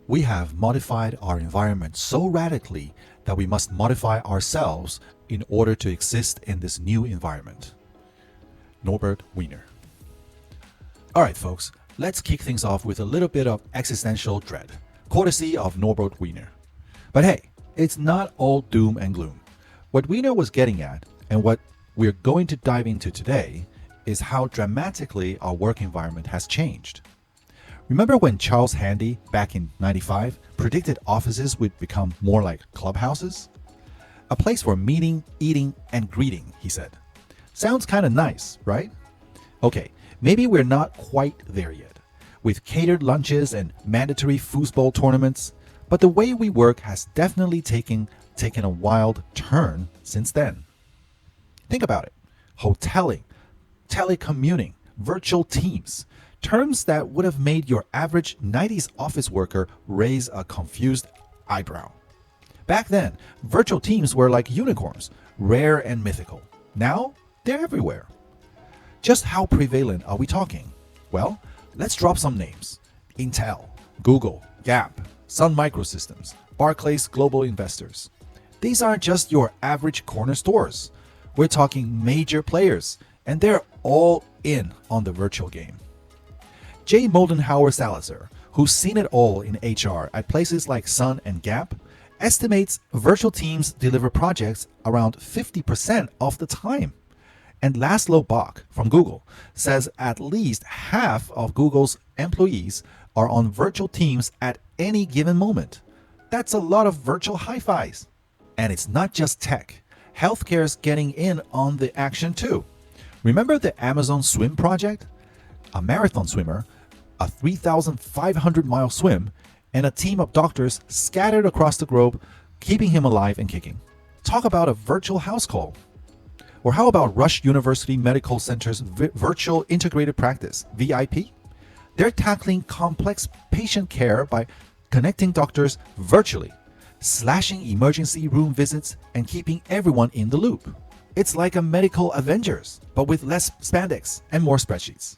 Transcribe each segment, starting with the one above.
We have modified our environment so radically that we must modify ourselves in order to exist in this new environment. Norbert Wiener. All right, folks, let's kick things off with a little bit of existential dread, courtesy of Norbert Wiener. But hey, it's not all doom and gloom. What Wiener was getting at, and what we're going to dive into today, is how dramatically our work environment has changed. Remember when Charles Handy, back in '95, predicted offices would become more like clubhouses? A place for meeting, eating, and greeting, he said. Sounds kind of nice, right? Okay, maybe we're not quite there yet, with catered lunches and mandatory foosball tournaments, but the way we work has definitely taken a wild turn since then. Think about it. Hoteling, telecommuting, virtual teams, terms that would have made your average '90s office worker raise a confused eyebrow. Back then, virtual teams were like unicorns, rare and mythical. Now, they're everywhere. Just how prevalent are we talking? Well, let's drop some names. Intel, Google, Gap, Sun Microsystems, Barclays Global Investors. These aren't just your average corner stores. We're talking major players, and they're all in on the virtual game. J. Moldenhauer Salazar, who's seen it all in HR at places like Sun and Gap, estimates virtual teams deliver projects around 50% of the time. And Laszlo Bock from Google says at least half of Google's employees are on virtual teams at any given moment. That's a lot of virtual high-fives. And it's not just tech. Healthcare's getting in on the action too. Remember the Amazon Swim project? A marathon swimmer, a 3,500-mile swim, and a team of doctors scattered across the globe, keeping him alive and kicking. Talk about a virtual house call. Or how about Rush University Medical Center's Virtual Integrated Practice, VIP? They're tackling complex patient care by connecting doctors virtually, slashing emergency room visits, and keeping everyone in the loop. It's like a medical Avengers, but with less spandex and more spreadsheets.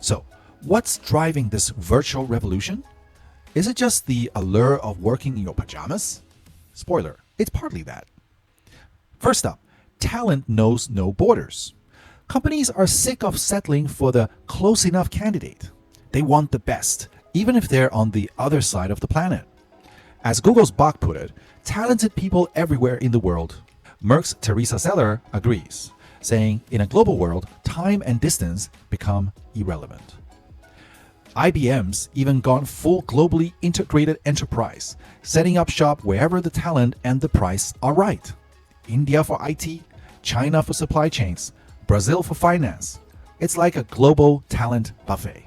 So, what's driving this virtual revolution? Is it just the allure of working in your pajamas? Spoiler, it's partly that. First up, talent knows no borders. Companies are sick of settling for the close enough candidate. They want the best, even if they're on the other side of the planet. As Google's Bock put it, talented people everywhere in the world. Merck's Teresa Seller agrees, saying in a global world, time and distance become irrelevant. IBM's even gone full globally integrated enterprise, setting up shop wherever the talent and the price are right. India for IT, China for supply chains, Brazil for finance. It's like a global talent buffet.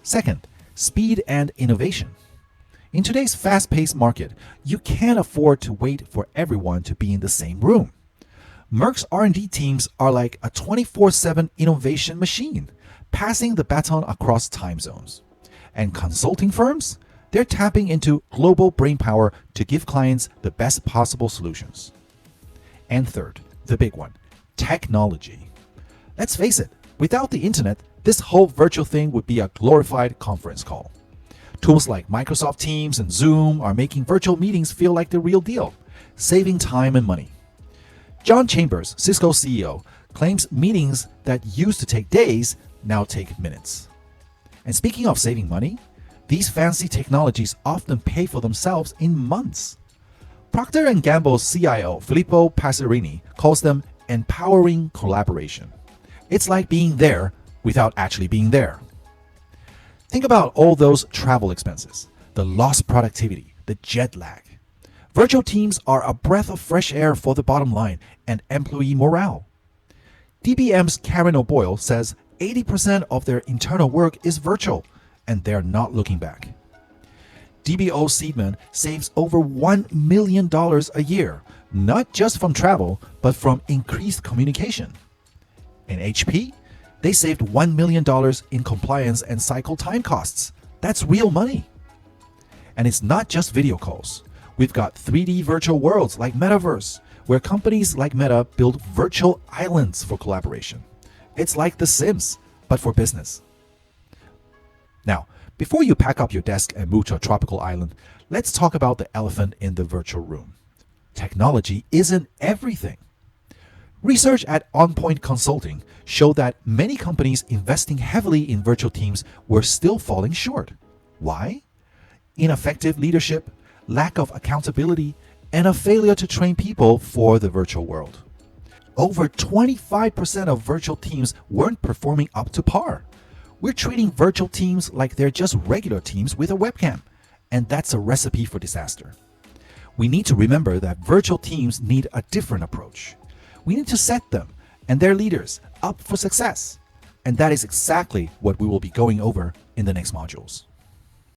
Second, speed and innovation. In today's fast-paced market, you can't afford to wait for everyone to be in the same room. Merck's R&D teams are like a 24/7 innovation machine, passing the baton across time zones. And consulting firms? They're tapping into global brainpower to give clients the best possible solutions. And third, the big one, technology. Let's face it, without the internet, this whole virtual thing would be a glorified conference call. Tools like Microsoft Teams and Zoom are making virtual meetings feel like the real deal, saving time and money. John Chambers, Cisco CEO, claims meetings that used to take days now take minutes. And speaking of saving money, these fancy technologies often pay for themselves in months. Procter & Gamble's CIO, Filippo Passerini, calls them empowering collaboration. It's like being there without actually being there. Think about all those travel expenses, the lost productivity, the jet lag. Virtual teams are a breath of fresh air for the bottom line and employee morale. DBM's Karen O'Boyle says 80% of their internal work is virtual, and they're not looking back. BDO Seidman saves over $1 million a year, not just from travel, but from increased communication. In HP, they saved $1 million in compliance and cycle time costs. That's real money. And it's not just video calls. We've got 3D virtual worlds like Metaverse, where companies like Meta build virtual islands for collaboration. It's like The Sims, but for business. Now, Before you pack up your desk and move to a tropical island, let's talk about the elephant in the virtual room. Technology isn't everything. Research at On Point Consulting showed that many companies investing heavily in virtual teams were still falling short. Why? Ineffective leadership, lack of accountability, and a failure to train people for the virtual world. Over 25% of virtual teams weren't performing up to par. We're treating virtual teams like they're just regular teams with a webcam, and that's a recipe for disaster. We need to remember that virtual teams need a different approach. We need to set them and their leaders up for success, and that is exactly what we will be going over in the next modules.